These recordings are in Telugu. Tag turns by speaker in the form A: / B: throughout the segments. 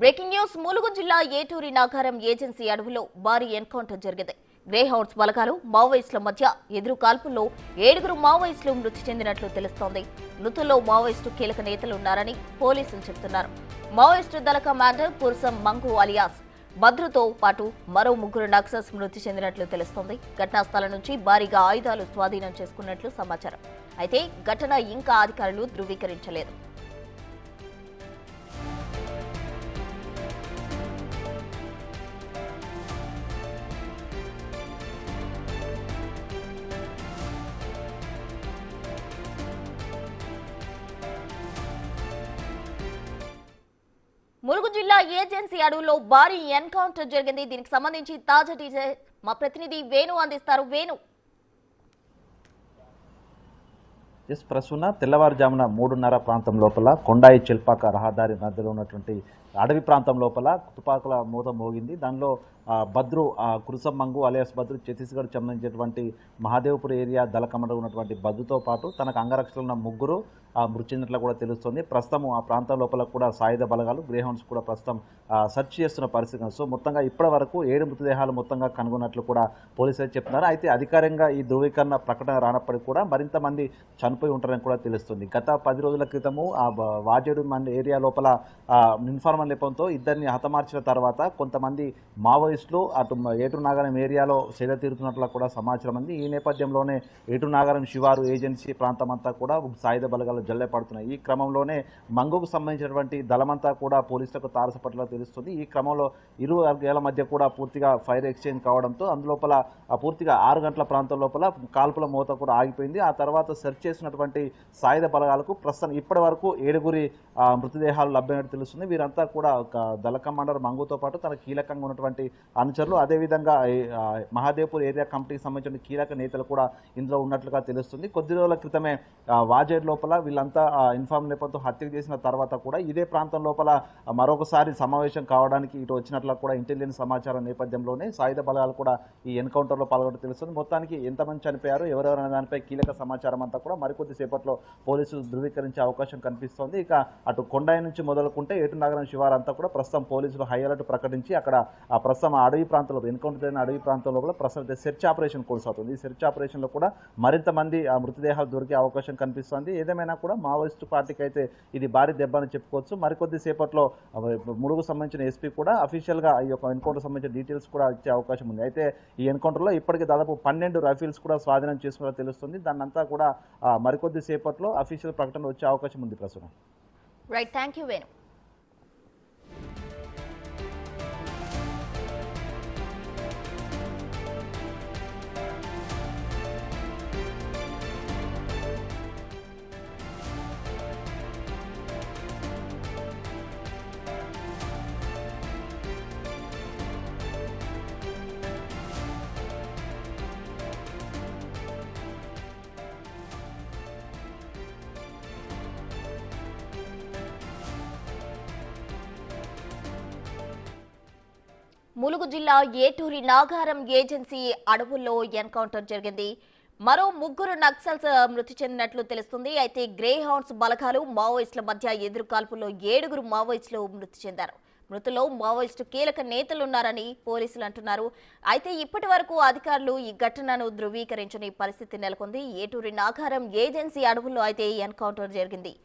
A: బ్రేకింగ్ న్యూస్ ములుగు జిల్లా ఏటూరి నాగారం ఏజెన్సీ అడవిలో భారీ ఎన్కౌంటర్ జరిగింది. గ్రే హౌన్స్ బలగాలు మావోయిస్టుల మధ్య ఎదురు కాల్పుల్లో 7 మావోయిస్టులు మృతి చెందినట్లు తెలుస్తోంది. మృతుల్లో మావోయిస్టు కీలక నేతలు ఉన్నారని పోలీసులు చెబుతున్నారు. మావోయిస్టు దళ కమాండర్ కుర్సం మంగు అలియాస్ భద్రతో పాటు మరో 3 నక్సల్స్ మృతి చెందినట్లు తెలుస్తోంది. ఘటనా స్థలం నుంచి భారీగా ఆయుధాలు స్వాధీనం చేసుకున్నట్లు సమాచారం. అయితే ఘటన ఇంకా అధికారులు ధృవీకరించలేదు. ములుగు జిల్లా ఏజెన్సీ అడవుల్లో భారీ ఎన్కౌంటర్ జరిగింది. దీనికి సంబంధించి తాజా డీటెయిల్స్ మా ప్రతినిధి వేణు అందిస్తారు. వేణు,
B: ప్రస్తుత తెల్లవారుజామున 3:30 ప్రాంతం లోపల కొండాయి చిల్పాక రహదారి మధ్యలో ఉన్నటువంటి అడవి ప్రాంతం లోపల తుపాకుల మూత మోగింది. దానిలో బద్రు కురుసం మంగు అలియాస్ బద్రు ఛత్తీస్గఢ్ సంబంధించినటువంటి మహాదేవ్పూర్ ఏరియా దళ కమాండర్ ఉన్నటువంటి బద్రుతో పాటు తనకు అంగరక్షకులు ఉన్న 3 మృతి చెందినట్లు కూడా తెలుస్తుంది. ప్రస్తుతం ఆ ప్రాంతం లోపల కూడా సాయుధ బలగాలు గ్రేహౌండ్స్ కూడా ప్రస్తుతం సెర్చ్ చేస్తున్న పరిస్థితి. సో మొత్తంగా ఇప్పటి వరకు 7 మృతదేహాలు మొత్తంగా కనుగొన్నట్లు కూడా పోలీసులు చెప్తున్నారు. అయితే అధికారికంగా ఈ ధృవీకరణ ప్రకటన రానప్పటికీ కూడా మరింత మంది చనిపోయి ఉంటారని కూడా తెలుస్తుంది. గత 10 రోజుల క్రితము ఆ వాజేడు ఏరియా లోపల ఇన్ఫార్మల్ నెపంతో ఇద్దరిని హతమార్చిన తర్వాత కొంతమంది మావోయిస్టులు అటు ఏటూరు నాగారం ఏరియాలో సేద తీరుతున్నట్లు కూడా సమాచారం ఉంది. ఈ నేపథ్యంలోనే ఏటూరు నాగారం శివారు ఏజెన్సీ ప్రాంతం అంతా కూడా సాయుధ బలగాలు జల్లె పడుతున్నాయి. ఈ క్రమంలోనే మంగుకు సంబంధించినటువంటి దళమంతా కూడా పోలీసులకు తారసపట్ల తెలుస్తుంది. ఈ క్రమంలో ఇరు వర్గాల మధ్య కూడా పూర్తిగా ఫైర్ ఎక్స్చేంజ్ కావడంతో అందులోపల పూర్తిగా 6 గంటల ప్రాంతం లోపల కాల్పుల మోత కూడా ఆగిపోయింది. ఆ తర్వాత సెర్చ్ చేసినటువంటి సాయుధ బలగాలకు ప్రస్తుతం ఇప్పటి వరకు 7 మృతదేహాలు లభ్యమైనట్టు తెలుస్తుంది. వీరంతా కూడా దళ కమాండర్ మంగుతో పాటు తన కీలకంగా ఉన్నటువంటి అనుచరులు, అదేవిధంగా మహాదేవ్పూర్ ఏరియా కమిటీకి సంబంధించిన కీలక నేతలు కూడా ఇందులో ఉన్నట్లుగా తెలుస్తుంది. కొద్ది రోజుల క్రితమే వాజేడ్ లోపల వీళ్ళంతా ఇన్ఫార్మ్ నేపథ్యంతో హత్య చేసిన తర్వాత కూడా ఇదే ప్రాంతం లోపల మరొకసారి సమావేశం కావడానికి ఇటు వచ్చినట్లు కూడా ఇంటెలిజెన్స్ సమాచారం నేపథ్యంలోనే సాయుధ బలగాలు కూడా ఈ ఎన్కౌంటర్లో పాల్గొనడం తెలుస్తుంది. మొత్తానికి ఎంతమంది చనిపోయారు, ఎవరెవరనే దానిపై కీలక సమాచారం అంతా కూడా మరికొద్ది సేపట్లో పోలీసులు ధృవీకరించే అవకాశం కనిపిస్తోంది. ఇక అటు కొండాయి నుంచి మొదలుకుంటే ఏటూరు నాగారం శివారు అంతా కూడా ప్రస్తుతం పోలీసులు హై అలర్ట్ ప్రకటించి అక్కడ ప్రస్తుతం అడవి ప్రాంతంలో ఎన్కౌంటర్ అయిన అడవి ప్రాంతంలో కూడా ప్రస్తుతం సెర్చ్ ఆపరేషన్ కొనసాగుతుంది. ఈ సెర్చ్ ఆపరేషన్లో కూడా మరింత మంది మృతదేహాలు దొరికే అవకాశం కనిపిస్తోంది. ఏదేమైనా కూడా మావోయిస్టు పార్టీకి అయితే ఇది భారీ దెబ్బ అని చెప్పుకోవచ్చు. మరికొద్ది సేపట్లో ములుగు సంబంధించిన ఎస్పీ కూడా అఫీషియల్గా ఈ యొక్క ఎన్కౌంటర్ సంబంధించిన డీటెయిల్స్ కూడా ఇచ్చే అవకాశం ఉంది. అయితే ఈ ఎన్కౌంటర్లో ఇప్పటికీ దాదాపు 12 రైఫిల్స్ కూడా స్వాధీనం చేసుకున్నట్టు తెలుస్తుంది. దాన్నంతా కూడా మరికొద్ది సేపట్లో అఫీషియల్ ప్రకటన వచ్చే అవకాశం ఉంది. ప్రస్తుతం
A: right, thank you Venu. Mulugu జిల్లా ఏటూరి నాగారం ఏజెన్సీ అడవుల్లో ఎన్కౌంటర్ జరిగింది. మరో 3 నక్సల్స్ మృతి చెందినట్లు తెలుస్తుంది. అయితే గ్రే హౌన్స్ బలగాలు మావోయిస్టుల మధ్య ఎదురు కాల్పుల్లో 7 మావోయిస్టులు మృతి చెందారు. మృతుల్లో మావోయిస్టు కీలక నేతలున్నారని పోలీసులు అంటున్నారు. అయితే ఇప్పటి వరకు అధికారులు ఈ ఘటనను ధృవీకరించని పరిస్థితి నెలకొంది. ఏటూరి నాగారం ఏజెన్సీ అడవుల్లో అయితే ఎన్కౌంటర్ జరిగింది.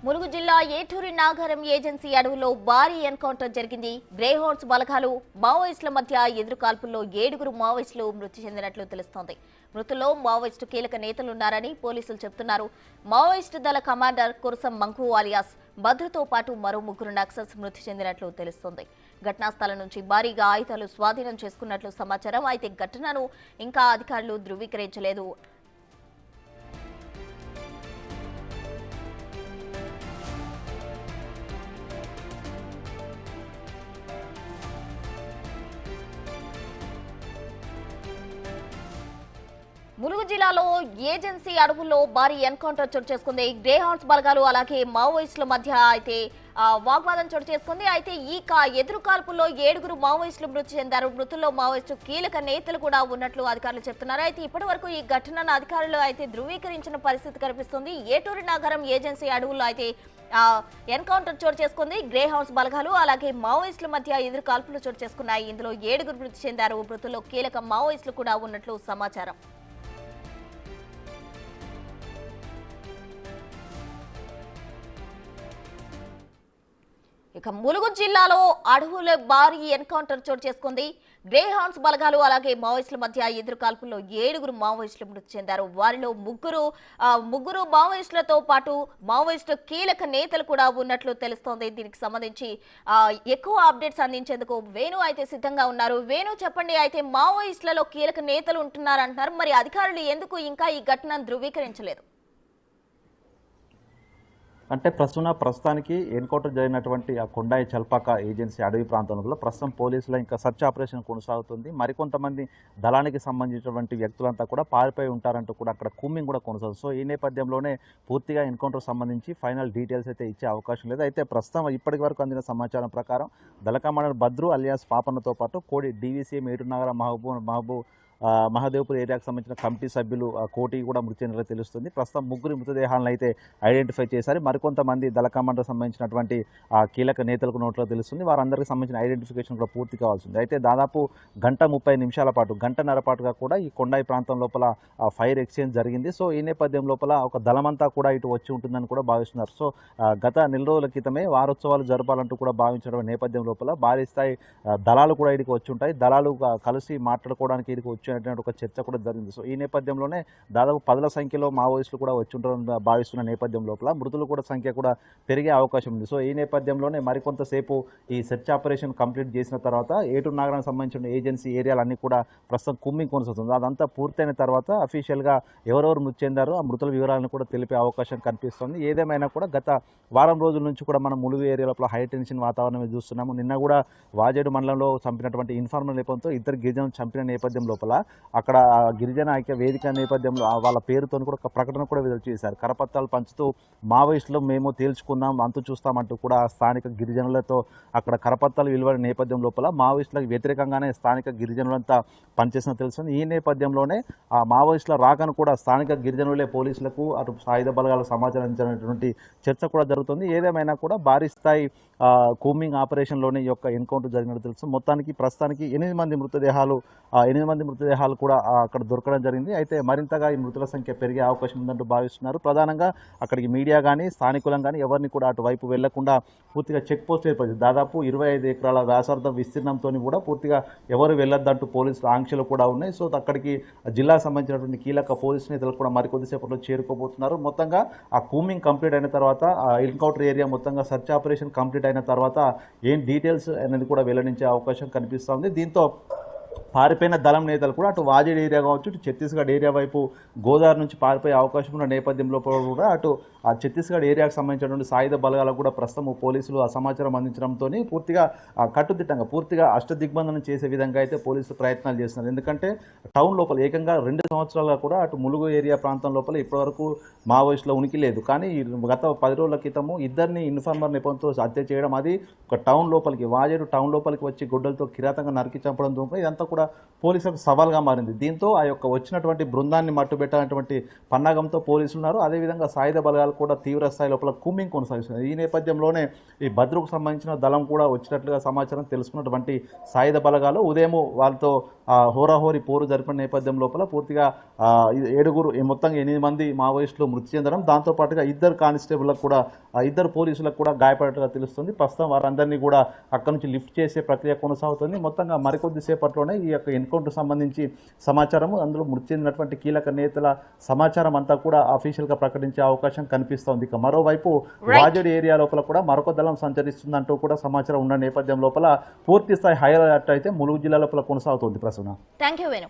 A: ములుగు జిల్లా ఏటూరి నాగారం ఏజెన్సీ అడవుల్లో భారీ ఎన్కౌంటర్ జరిగింది. గ్రేహౌన్స్ బలగాలు మావోయిస్టుల మధ్య ఎదురు కాల్పుల్లో 7 మావోయిస్టులు మృతి చెందినట్లు తెలుస్తోంది. మృతుల్లో మావోయిస్టు కీలక నేతలున్నారని పోలీసులు చెబుతున్నారు. మావోయిస్టు దళ కమాండర్ కుర్సం మంగు అలియాస్ భద్రతో పాటు మరో 3 నక్సల్స్ మృతి చెందినట్లు తెలుస్తోంది. ఘటనా స్థలం నుంచి భారీగా ఆయుధాలు స్వాధీనం చేసుకున్నట్లు సమాచారం. అయితే ఘటనను ఇంకా అధికారులు ధృవీకరించలేదు. ములుగు జిల్లాలో ఏజెన్సీ అడవుల్లో భారీ ఎన్కౌంటర్ చోటు చేసుకుంది. గ్రే హౌన్స్ బలగాలు అలాగే మావోయిస్టుల మధ్య అయితే వాగ్వాదం చోటు చేసుకుంది. అయితే ఈ ఎదురు కాల్పుల్లో 7 మావోయిస్టులు మృతి చెందారు. మృతుల్లో మావోయిస్టు కీలక నేతలు కూడా ఉన్నట్లు అధికారులు చెప్తున్నారు. అయితే ఇప్పటి వరకు ఈ ఘటనను అధికారులు అయితే ధృవీకరించిన పరిస్థితి కనిపిస్తుంది. ఏటూరి నగరం ఏజెన్సీ అడవుల్లో అయితే ఎన్కౌంటర్ చోటు చేసుకుంది. గ్రే హౌన్స్ బలగాలు అలాగే మావోయిస్టుల మధ్య ఎదురు కాల్పులు చోటు చేసుకున్నాయి. ఇందులో 7 మృతి చెందారు. మృతుల్లో కీలక మావోయిస్టులు కూడా ఉన్నట్లు సమాచారం. ఇక ములుగు జిల్లాలో అడవుల భారీ ఎన్కౌంటర్ చోటు చేసుకుంది. గ్రే హౌన్స్ బలగాలు అలాగే మావోయిస్టుల మధ్య ఎదురు కాల్పుల్లో 7 మావోయిస్టులు మృతి చెందారు. వారిలో ముగ్గురు మావోయిస్టులతో పాటు మావోయిస్టు కీలక నేతలు కూడా ఉన్నట్లు తెలుస్తోంది. దీనికి సంబంధించి ఎక్కువ అప్డేట్స్ అందించేందుకు వేణు అయితే సిద్ధంగా ఉన్నారు. వేణు, చెప్పండి. అయితే మావోయిస్టులలో కీలక నేతలు ఉంటున్నారు అంటున్నారు. మరి అధికారులు ఎందుకు ఇంకా ఈ ఘటనను ధృవీకరించలేదు?
B: అంటే ప్రస్తుతానికి ఎన్కౌంటర్ జరిగినటువంటి ఆ కొండాయి చల్పాక ఏజెన్సీ అడవి ప్రాంతంలో ప్రస్తుతం పోలీసుల ఇంకా సర్చ్ ఆపరేషన్ కొనసాగుతుంది. మరికొంతమంది దళానికి సంబంధించినటువంటి వ్యక్తులంతా కూడా పారిపోయి ఉంటారంటూ కూడా అక్కడ కూంబింగ్ కూడా కొనసాగుతుంది. సో ఈ నేపథ్యంలోనే పూర్తిగా ఎన్కౌంటర్ సంబంధించి ఫైనల్ డీటెయిల్స్ అయితే ఇచ్చే అవకాశం లేదు. అయితే ప్రస్తుతం ఇప్పటి వరకు అందిన సమాచారం ప్రకారం దళ కమాండర్ బద్రు అలియాస్ పాపన్నతో పాటు కోడి డీవీసీఎం ఏటూరునగర మహదేవ్పూర్ ఏరియాకు సంబంధించిన కమిటీ సభ్యులు కోటి కూడా మృతి చెందినట్లు తెలుస్తుంది. ప్రస్తుతం 3 మృతదేహాలను అయితే ఐడెంటిఫై చేశారు. మరికొంతమంది దళ కమాండర్ సంబంధించినటువంటి కీలక నేతలకు నోట్లో తెలుస్తుంది. వారందరికీ సంబంధించిన ఐడెంటిఫికేషన్ కూడా పూర్తి కావాల్సింది. అయితే దాదాపు 1:30 పాటు 1:30 పాటుగా కూడా ఈ కొండాయి ప్రాంతం లోపల ఫైర్ ఎక్స్చేంజ్ జరిగింది. సో ఈ నేపథ్యం లోపల ఒక దళమంతా కూడా ఇటు వచ్చి ఉంటుందని కూడా భావిస్తున్నారు. సో గత నెల రోజుల క్రితమే వారోత్సవాలు జరపాలంటూ కూడా భావించడం నేపథ్యం లోపల భారీ స్థాయి దళాలు కూడా ఇడికి వచ్చి ఉంటాయి. దళాలు కలిసి మాట్లాడుకోవడానికి ఇడికి వచ్చి ఒక చర్చ కూడా జరిగింది. సో ఈ నేపథ్యంలోనే దాదాపు 10ల సంఖ్యలో మావోయిస్టులు కూడా వచ్చి ఉంటారని భావిస్తున్న నేపథ్యం లోపల మృతులు కూడా సంఖ్య కూడా పెరిగే అవకాశం ఉంది. సో ఈ నేపథ్యంలోనే మరికొంతసేపు ఈ సెర్చ్ ఆపరేషన్ కంప్లీట్ చేసిన తర్వాత ఏటూరు నగరానికి సంబంధించిన ఏజెన్సీ ఏరియాలన్నీ కూడా ప్రస్తుతం కుమ్మింగ్ కొనసాగుతుంది. అదంతా పూర్తయిన తర్వాత అఫీషియల్గా ఎవరెవరు మృతి చెందారో ఆ మృతుల వివరాలను కూడా తెలిపే అవకాశం కనిపిస్తుంది. ఏదేమైనా కూడా గత వారం రోజుల నుంచి కూడా మనం ములుగు ఏరియా లోపల హై టెన్షన్ వాతావరణం చూస్తున్నాము. నిన్న కూడా వాజేడు మండలంలో చంపినటువంటి ఇన్ఫార్మల్ నేపథ్యంతో ఇద్దరు గిరిజనులు చంపిన నేపథ్యం లోపల అక్కడ గిరిజన ఐక్య వేదిక నేపథ్యంలో వాళ్ళ పేరుతో కూడా ఒక ప్రకటన కూడా విడుదల చేశారు. కరపత్రాలు పంచుతూ మావోయిస్టులు మేము తేల్చుకుందాం, అంతు చూస్తామంటూ కూడా స్థానిక గిరిజనులతో అక్కడ కరపత్రాలు విలువైన నేపథ్యం లోపల మావోయిస్టులకు వ్యతిరేకంగానే స్థానిక గిరిజనులంతా పనిచేసిన తెలుస్తుంది. ఈ నేపథ్యంలోనే ఆ మావోయిస్టుల రాకను కూడా స్థానిక గిరిజనులే పోలీసులకు అటు సాయుధ బలగాలకు సమాచారం ఇచ్చినటువంటి చర్చ కూడా జరుగుతుంది. ఏదేమైనా కూడా భారీ స్థాయి కూంబింగ్ ఆపరేషన్లోనే ఈ యొక్క ఎన్కౌంటర్ జరిగినట్టు తెలుసు. మొత్తానికి ప్రస్తుతానికి 8 మంది మృతదేహాలు కూడా అక్కడ దొరకడం జరిగింది. అయితే మరింతగా ఈ మృతుల సంఖ్య పెరిగే అవకాశం ఉందంటూ భావిస్తున్నారు. ప్రధానంగా అక్కడికి మీడియా కానీ స్థానికులం కానీ ఎవరిని కూడా అటువైపు వెళ్లకుండా పూర్తిగా చెక్ పోస్ట్ ఏర్పడింది. దాదాపు 25 ఎకరాల వ్యాసార్థం విస్తీర్ణంతో కూడా పూర్తిగా ఎవరు వెళ్ళొద్దంటూ పోలీసులు ఆంక్షలు కూడా ఉన్నాయి. సో అక్కడికి జిల్లాకు సంబంధించినటువంటి కీలక పోలీసు నేతలు కూడా మరికొద్దిసేపట్లో చేరుకోబోతున్నారు. మొత్తంగా ఆ కూమింగ్ కంప్లీట్ అయిన తర్వాత ఎన్కౌంటర్ ఏరియా మొత్తంగా సర్చ్ ఆపరేషన్ కంప్లీట్ అయిన తర్వాత ఏం డీటెయిల్స్ అనేది కూడా వెల్లడించే అవకాశం కనిపిస్తోంది. దీంతో పారిపోయిన దళం నేతలు కూడా అటు వాజేడ్ ఏరియా కావచ్చు, ఇటు ఛత్తీస్గఢ్ ఏరియా వైపు గోదావరి నుంచి పారిపోయే అవకాశం ఉన్న నేపథ్యంలో కూడా అటు ఆ ఛత్తీస్గఢ్ ఏరియాకు సంబంధించినటువంటి సాయుధ బలగాలకు కూడా ప్రస్తుతం పోలీసులు ఆ సమాచారం అందించడంతో పూర్తిగా కట్టుదిట్టంగా పూర్తిగా అష్టదిగ్బంధనం చేసే విధంగా అయితే పోలీసులు ప్రయత్నాలు చేస్తున్నారు. ఎందుకంటే టౌన్ లోపల ఏకంగా 2 సంవత్సరాలుగా కూడా అటు ములుగు ఏరియా ప్రాంతం లోపల ఇప్పటివరకు మావోయిస్టుల ఉనికి లేదు. కానీ గత 10 రోజుల క్రితము ఇద్దరిని ఇన్ఫార్మర్ నెపంతో హత్య చేయడం, అది ఒక టౌన్ లోపలికి వాజేడు టౌన్ లోపలికి వచ్చి గుడ్డలతో కిరాతంగా నరికి చంపడం ద్వారా ఇదంతా కూడా పోలీసులకు సవాల్గా మారింది. దీంతో ఆ యొక్క వచ్చినటువంటి బృందాన్ని మట్టుబెట్టాలన్నటువంటి పన్నాగంతో పోలీసులు ఉన్నారు. అదేవిధంగా సాయుధ బలగాలు కూడా తీవ్ర స్థాయి లోపల కూంబింగ్ కొనసాగిస్తున్నారు. ఈ నేపథ్యంలోనే ఈ భద్రకు సంబంధించిన దళం కూడా వచ్చినట్లుగా సమాచారం తెలుసుకున్నటువంటి సాయుధ బలగాలు ఉదయం వాళ్ళతో హోరాహోరీ పోరు జరిపిన నేపథ్యం లోపల పూర్తిగా 7 మొత్తంగా 8 మంది మావోయిస్టులు మృతి చెందడం, దాంతోపాటుగా 2 కానిస్టేబుల్లకు కూడా 2 పోలీసులకు కూడా గాయపడినట్టుగా తెలుస్తుంది. ప్రస్తుతం వారందరినీ కూడా అక్కడి నుంచి లిఫ్ట్ చేసే ప్రక్రియ కొనసాగుతుంది. మొత్తంగా మరికొద్దిసేపట్లోనే ఈ యొక్క ఎన్కౌంటర్ సంబంధించి సమాచారం, అందులో మృతి చెందినటువంటి కీలక నేతల సమాచారం అంతా కూడా అఫీషియల్గా ప్రకటించే అవకాశం కనిపిస్తోంది. ఇక మరోవైపు వాజేడు ఏరియా లోపల కూడా మరొక దళం సంచరిస్తుందంటూ కూడా సమాచారం ఉన్న నేపథ్యం లోపల పూర్తి స్థాయి హై అలర్ట్ అయితే ములుగు జిల్లా లోపల కొనసాగుతోంది. Prasanna,
A: thank you Venu.